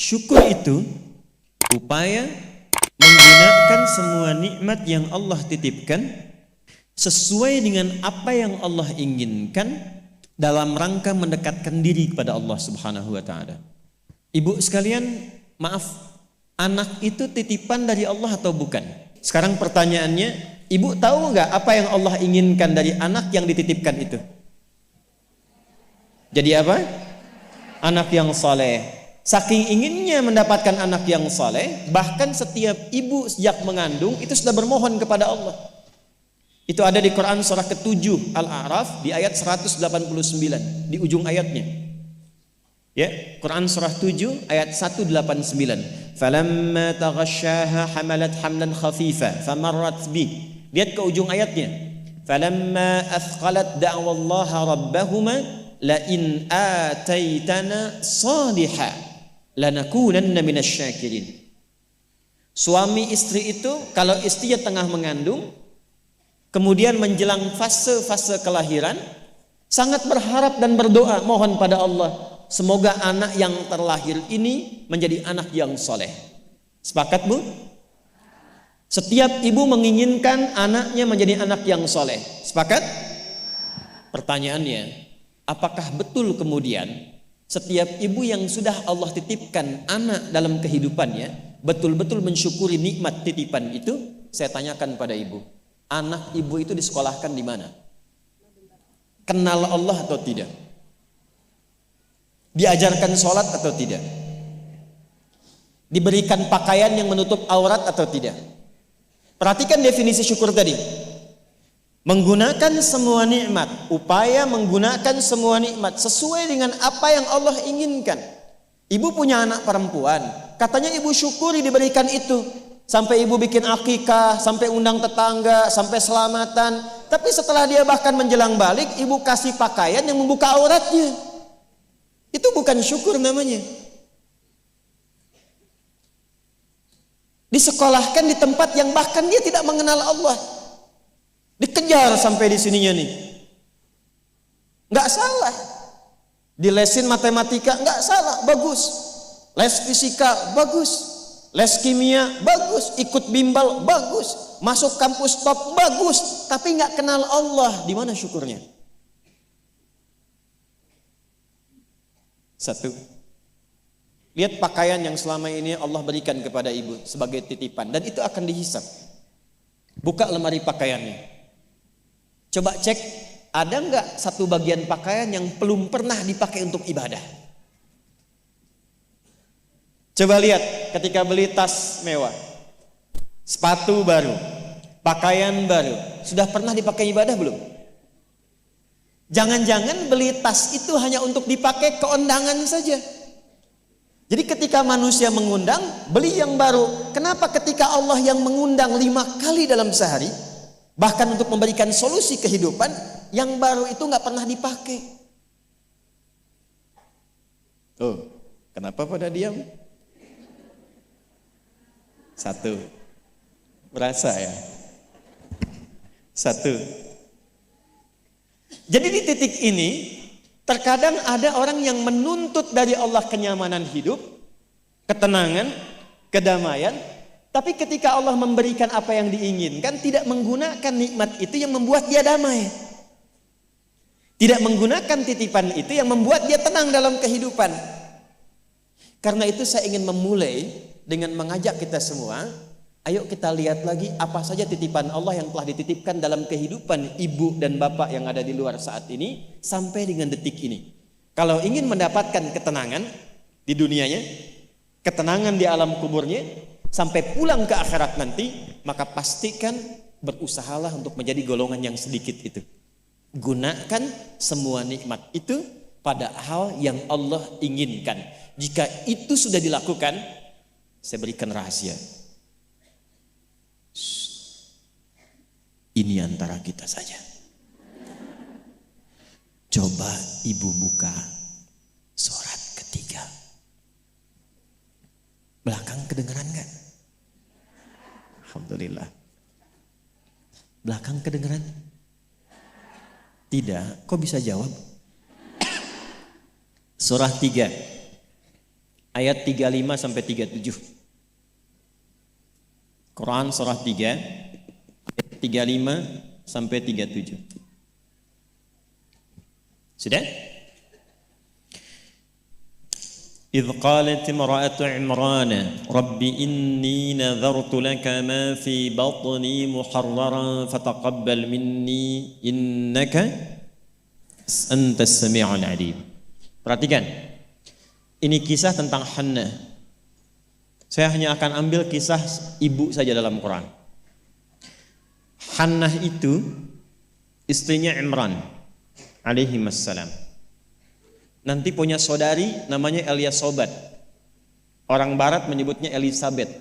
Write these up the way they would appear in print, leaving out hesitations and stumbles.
Syukur itu upaya menggunakan semua nikmat yang Allah titipkan sesuai dengan apa yang Allah inginkan dalam rangka mendekatkan diri kepada Allah Subhanahu wa taala. Ibu sekalian, maaf, anak itu titipan dari Allah atau bukan? Sekarang pertanyaannya, ibu tahu nggak apa yang Allah inginkan dari anak yang dititipkan itu? Jadi apa? Anak yang saleh. Saking inginnya mendapatkan anak yang saleh, bahkan setiap ibu sejak mengandung itu sudah bermohon kepada Allah. Itu ada di Quran surah ke-7 Al-A'raf di ayat 189 di ujung ayatnya. Ya, Quran surah 7 ayat 189. Falamma taghasyaha hamalat hamlan khafifa famarrat bi. Lihat ke ujung ayatnya. Falamma athqalat da'wallaha rabbahuma la in ataitana salihah lanakunanna minasyakirin. Suami istri itu kalau istrinya tengah mengandung, kemudian menjelang fase-fase kelahiran, sangat berharap dan berdoa mohon pada Allah, semoga anak yang terlahir ini menjadi anak yang soleh. Sepakat bu? Setiap ibu menginginkan anaknya menjadi anak yang soleh. Sepakat? Pertanyaannya, apakah betul kemudian setiap ibu yang sudah Allah titipkan anak dalam kehidupannya betul-betul mensyukuri nikmat titipan itu? Saya tanyakan pada ibu, anak ibu itu disekolahkan di mana? Kenal Allah atau tidak? Diajarkan sholat atau tidak? Diberikan pakaian yang menutup aurat atau tidak? Perhatikan definisi syukur tadi. Menggunakan semua nikmat, upaya menggunakan semua nikmat sesuai dengan apa yang Allah inginkan. Ibu punya anak perempuan, katanya ibu syukuri diberikan itu. Sampai ibu bikin akikah, sampai undang tetangga, sampai selamatan. Tapi setelah dia bahkan menjelang balik, ibu kasih pakaian yang membuka auratnya. Itu bukan syukur namanya. Disekolahkan di tempat yang bahkan dia tidak mengenal Allah. Dikejar sampai di sininya nih. Nggak salah. Dilesin matematika, nggak salah, bagus. Les fisika, bagus. Les kimia, bagus. Ikut bimbel, bagus. Masuk kampus top, bagus. Tapi nggak kenal Allah, di mana syukurnya? Satu. Lihat pakaian yang selama ini Allah berikan kepada ibu sebagai titipan, dan itu akan dihisap. Buka lemari pakaiannya. Coba cek, ada nggak satu bagian pakaian yang belum pernah dipakai untuk ibadah? Coba lihat ketika beli tas mewah, sepatu baru, pakaian baru, sudah pernah dipakai ibadah belum? Jangan-jangan beli tas itu hanya untuk dipakai keundangan saja. Jadi ketika manusia mengundang, beli yang baru. Kenapa ketika Allah yang mengundang 5 kali dalam sehari, bahkan untuk memberikan solusi kehidupan, yang baru itu nggak pernah dipakai? Oh, kenapa pada diam? Satu, merasa ya. Satu. Jadi di titik ini, terkadang ada orang yang menuntut dari Allah kenyamanan hidup, ketenangan, kedamaian. Tapi ketika Allah memberikan apa yang diinginkan, tidak menggunakan nikmat itu yang membuat dia damai. Tidak menggunakan titipan itu yang membuat dia tenang dalam kehidupan. Karena itu saya ingin memulai dengan mengajak kita semua, ayo kita lihat lagi apa saja titipan Allah yang telah dititipkan dalam kehidupan ibu dan bapak yang ada di luar saat ini, sampai dengan detik ini. Kalau ingin mendapatkan ketenangan di dunianya, ketenangan di alam kuburnya, sampai pulang ke akhirat nanti, maka pastikan berusahalah untuk menjadi golongan yang sedikit itu. Gunakan semua nikmat itu pada hal yang Allah inginkan. Jika itu sudah dilakukan, saya berikan rahasia. Ini antara kita saja. Coba ibu buka surat ketiga. Belakang kedengeran gak? Alhamdulillah. Belakang kedengeran? Tidak. Kok bisa jawab? Surah 3 ayat 35 sampai 37. Quran surah 3 ayat 35 sampai 37. Sudah? إذ قالت امرأة عمران رب إني نذرت لك ما في بطني محررا فتقبل مني إنك أنت السميع العليم. Perhatikan, ini kisah tentang Hannah. Saya hanya akan ambil kisah ibu saja dalam Quran. Hannah itu istrinya Imran alaihi wassalam. Nanti punya saudari namanya Eliasobat. Orang barat menyebutnya Elizabeth.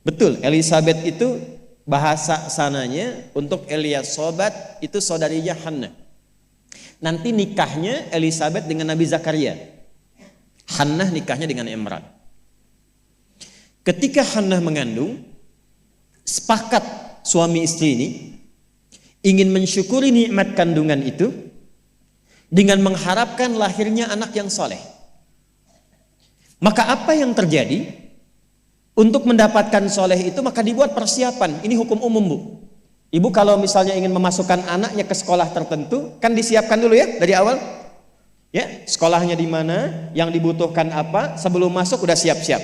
Betul, Elizabeth itu bahasa sananya untuk Eliasobat itu saudarinya Hannah. Nanti nikahnya Elizabeth dengan Nabi Zakaria. Hannah nikahnya dengan Imran. Ketika Hannah mengandung, sepakat suami istri ini ingin mensyukuri nikmat kandungan itu dengan mengharapkan lahirnya anak yang soleh. Maka apa yang terjadi? Untuk mendapatkan soleh itu maka dibuat persiapan. Ini hukum umum, Bu. Ibu kalau misalnya ingin memasukkan anaknya ke sekolah tertentu, kan disiapkan dulu ya dari awal. Ya, sekolahnya di mana, yang dibutuhkan apa, sebelum masuk udah siap-siap.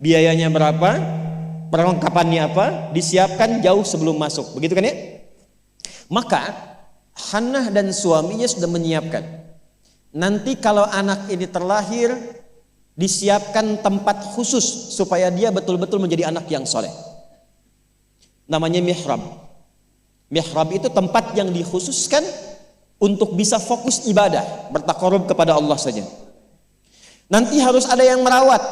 Biayanya berapa, perlengkapannya apa, disiapkan jauh sebelum masuk. Begitu kan ya? Maka Hannah dan suaminya sudah menyiapkan. Nanti kalau anak ini terlahir, disiapkan tempat khusus supaya dia betul-betul menjadi anak yang soleh. Namanya mihrab. Mihrab itu tempat yang dikhususkan untuk bisa fokus ibadah, bertakarub kepada Allah saja. Nanti harus ada yang merawat.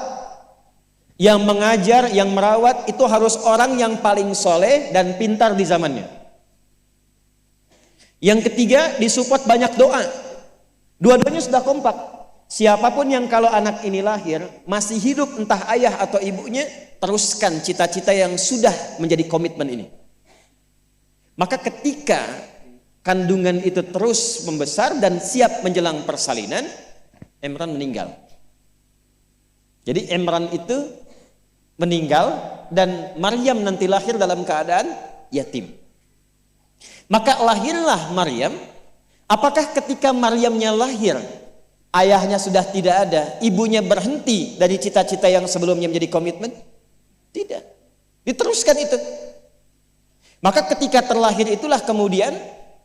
Yang mengajar, yang merawat itu harus orang yang paling soleh dan pintar di zamannya. Yang ketiga, disupport banyak doa. Dua-duanya sudah kompak. Siapapun yang kalau anak ini lahir masih hidup, entah ayah atau ibunya, teruskan cita-cita yang sudah menjadi komitmen ini. Maka ketika kandungan itu terus membesar dan siap menjelang persalinan, Imran meninggal. Jadi Imran itu meninggal dan Maryam nanti lahir dalam keadaan yatim. Maka lahirlah Maryam. Apakah ketika Maryamnya lahir, ayahnya sudah tidak ada, ibunya berhenti dari cita-cita yang sebelumnya menjadi komitmen? Tidak. Diteruskan itu. Maka ketika terlahir itulah kemudian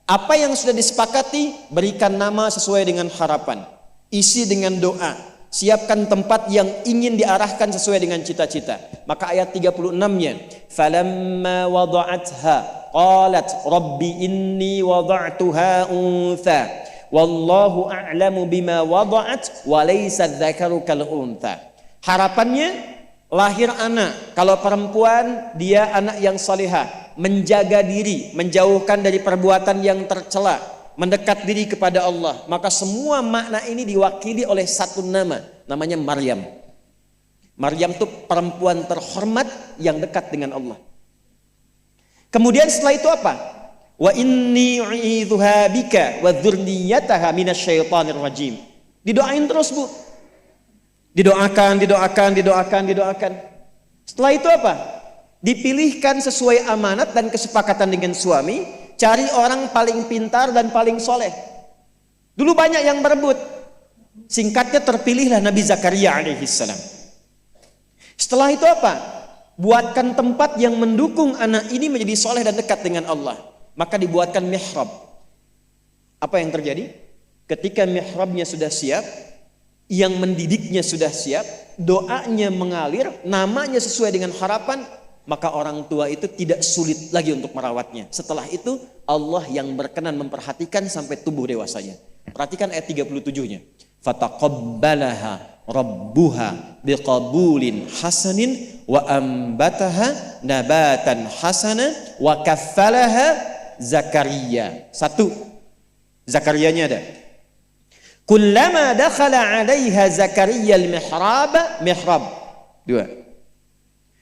apa yang sudah disepakati, berikan nama sesuai dengan harapan, isi dengan doa, siapkan tempat yang ingin diarahkan sesuai dengan cita-cita. Maka ayat 36-nya, falamma wada'atha qalat rabbi inni wada'tuha untha wallahu a'lamu bima wada'at wa laysa dzakaru kal untha. Harapannya lahir anak, kalau perempuan dia anak yang salihah, menjaga diri, menjauhkan dari perbuatan yang tercela, mendekat diri kepada Allah. Maka semua makna ini diwakili oleh satu nama, namanya Maryam. Maryam itu perempuan terhormat yang dekat dengan Allah. Kemudian setelah itu apa? Wa inni u'idzuha bika wa dzurriyyataha minasyaitonir rajim. Didoain terus, Bu. Didoakan. Setelah itu apa? Dipilihkan sesuai amanat dan kesepakatan dengan suami, cari orang paling pintar dan paling soleh. Dulu banyak yang berebut. Singkatnya terpilihlah Nabi Zakaria alaihissalam. Setelah itu apa? Buatkan tempat yang mendukung anak ini menjadi soleh dan dekat dengan Allah. Maka dibuatkan mihrab. Apa yang terjadi? Ketika mihrabnya sudah siap, yang mendidiknya sudah siap, doanya mengalir, namanya sesuai dengan harapan, maka orang tua itu tidak sulit lagi untuk merawatnya. Setelah itu Allah yang berkenan memperhatikan sampai tumbuh dewasanya. Perhatikan ayat 37-nya. Fataqabbalaha rabbuha biqabulin hasanin wa ambataha nabatan hasana wa kaffalaha Zakaria. Satu, Zakarianya ada. Kullama dakhala 'alaiha Zakaria al-mihrab. Dua.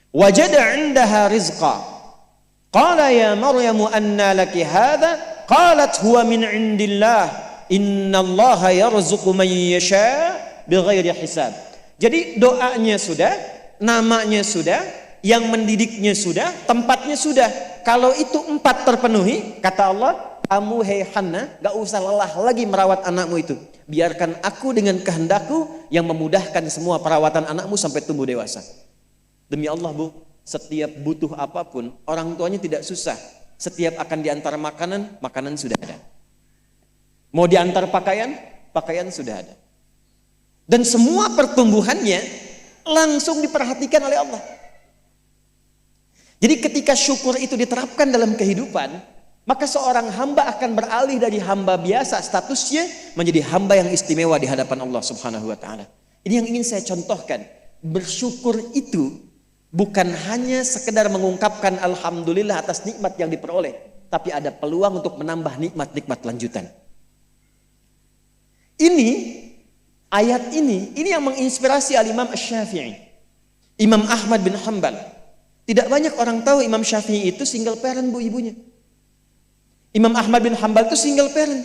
Wajada 'indaha rizqa. Qala ya Maryam anna laki hadha? Qalat huwa min 'indillah. Innallaha yarzuqu man yasha' bighairi hisab. Jadi doanya sudah, namanya sudah, yang mendidiknya sudah, tempatnya sudah. Kalau itu 4 terpenuhi, kata Allah, kamu hei Hannah, gak usah lelah lagi merawat anakmu itu. Biarkan aku dengan kehendakku yang memudahkan semua perawatan anakmu sampai tumbuh dewasa. Demi Allah Bu, setiap butuh apapun, orang tuanya tidak susah. Setiap akan diantar makanan, makanan sudah ada. Mau diantar pakaian, pakaian sudah ada. Dan semua pertumbuhannya langsung diperhatikan oleh Allah. Jadi ketika syukur itu diterapkan dalam kehidupan, maka seorang hamba akan beralih dari hamba biasa statusnya menjadi hamba yang istimewa di hadapan Allah Subhanahu wa taala. Ini yang ingin saya contohkan. Bersyukur itu bukan hanya sekedar mengungkapkan alhamdulillah atas nikmat yang diperoleh, tapi ada peluang untuk menambah nikmat-nikmat lanjutan. Ini ayat ini yang menginspirasi Al-Imam Asy-Syafi'i, Imam Ahmad bin Hanbal. Tidak banyak orang tahu Imam Syafi'i itu single parent Bu ibunya. Imam Ahmad bin Hanbal itu single parent.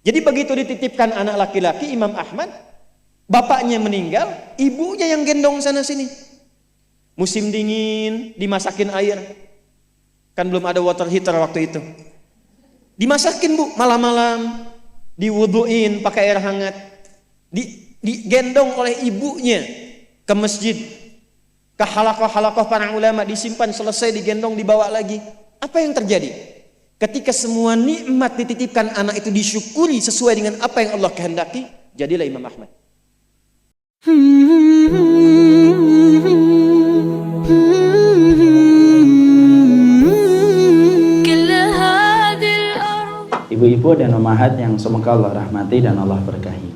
Jadi begitu dititipkan anak laki-laki Imam Ahmad, bapaknya meninggal, ibunya yang gendong sana sini. Musim dingin, dimasakin air. Kan belum ada water heater waktu itu. Dimasakin Bu, malam-malam, diwuduin pakai air hangat. Digendong oleh ibunya ke masjid, ke halakoh-halakoh para ulama, disimpan, selesai digendong, dibawa lagi. Apa yang terjadi? Ketika semua nikmat dititipkan anak itu disyukuri sesuai dengan apa yang Allah kehendaki, jadilah Imam Ahmad. Ibu-ibu dan ummahat yang semoga Allah rahmati dan Allah berkahi.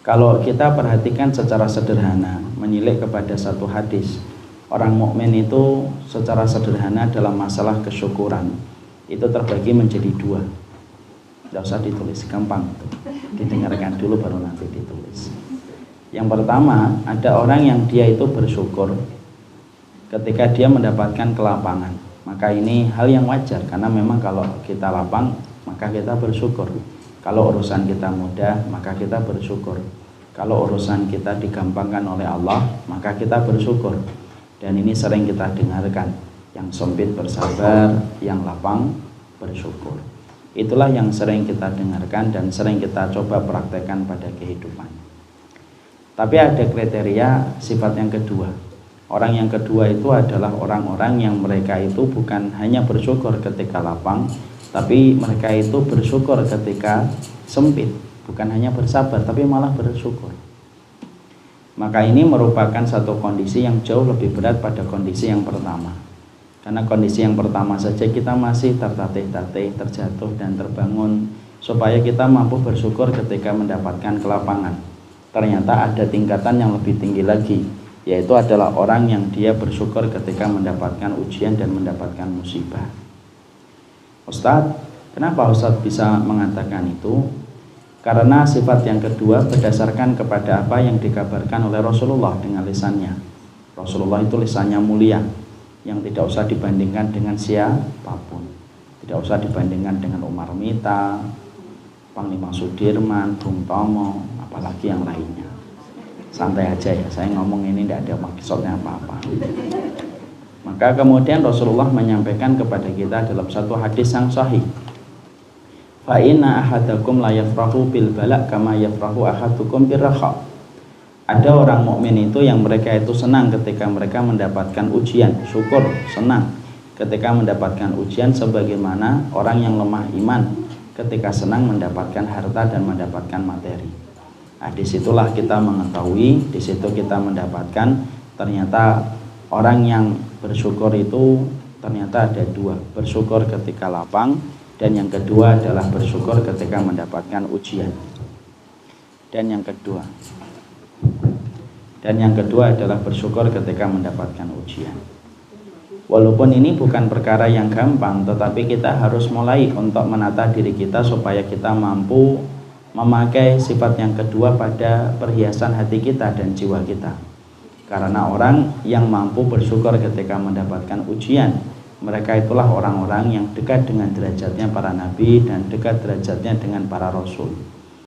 Kalau kita perhatikan secara sederhana, menilik kepada satu hadis, orang mukmin itu secara sederhana dalam masalah kesyukuran itu terbagi menjadi 2. Tidak usah ditulis, gampang didengarkan dulu baru nanti ditulis. Yang pertama, ada orang yang dia itu bersyukur ketika dia mendapatkan kelapangan. Maka ini hal yang wajar, karena memang kalau kita lapang maka kita bersyukur. Kalau urusan kita mudah, maka kita bersyukur. Kalau urusan kita digampangkan oleh Allah, maka kita bersyukur. Dan ini sering kita dengarkan, yang sempit bersabar, yang lapang bersyukur. Itulah yang sering kita dengarkan dan sering kita coba praktekkan pada kehidupan. Tapi ada kriteria sifat yang kedua. Orang yang kedua itu adalah orang-orang yang mereka itu bukan hanya bersyukur ketika lapang, tapi mereka itu bersyukur ketika sempit. Bukan hanya bersabar, tapi malah bersyukur. Maka ini merupakan satu kondisi yang jauh lebih berat pada kondisi yang pertama. Karena kondisi yang pertama saja kita masih tertatih-tatih, terjatuh dan terbangun, supaya kita mampu bersyukur ketika mendapatkan kelapangan. Ternyata ada tingkatan yang lebih tinggi lagi, yaitu adalah orang yang dia bersyukur ketika mendapatkan ujian dan mendapatkan musibah. Ustadz, kenapa Ustadz bisa mengatakan itu? Karena sifat yang kedua berdasarkan kepada apa yang dikabarkan oleh Rasulullah dengan lisannya. Rasulullah itu lisannya mulia, yang tidak usah dibandingkan dengan siapapun. Tidak usah dibandingkan dengan Umar Mita, Panglima Sudirman, Bung Tomo, apalagi yang lainnya. Santai aja ya, saya ngomong ini tidak ada maksudnya apa-apa. Maka kemudian Rasulullah menyampaikan kepada kita dalam satu hadis yang sahih, fa inna ahadakum la yafrahu bil bala kama yafrahu ahadukum birraha. Ada orang mukmin itu yang mereka itu senang ketika mereka mendapatkan ujian, syukur, senang ketika mendapatkan ujian, sebagaimana orang yang lemah iman ketika senang mendapatkan harta dan mendapatkan materi. Nah, disitulah kita mengetahui, disitu kita mendapatkan ternyata orang yang bersyukur itu ternyata ada 2, bersyukur ketika lapang, dan yang kedua adalah bersyukur ketika mendapatkan ujian. Dan yang kedua adalah bersyukur ketika mendapatkan ujian. Walaupun ini bukan perkara yang gampang, tetapi kita harus mulai untuk menata diri kita supaya kita mampu memakai sifat yang kedua pada perhiasan hati kita dan jiwa kita. Karena orang yang mampu bersyukur ketika mendapatkan ujian, mereka itulah orang-orang yang dekat dengan derajatnya para nabi dan dekat derajatnya dengan para rasul.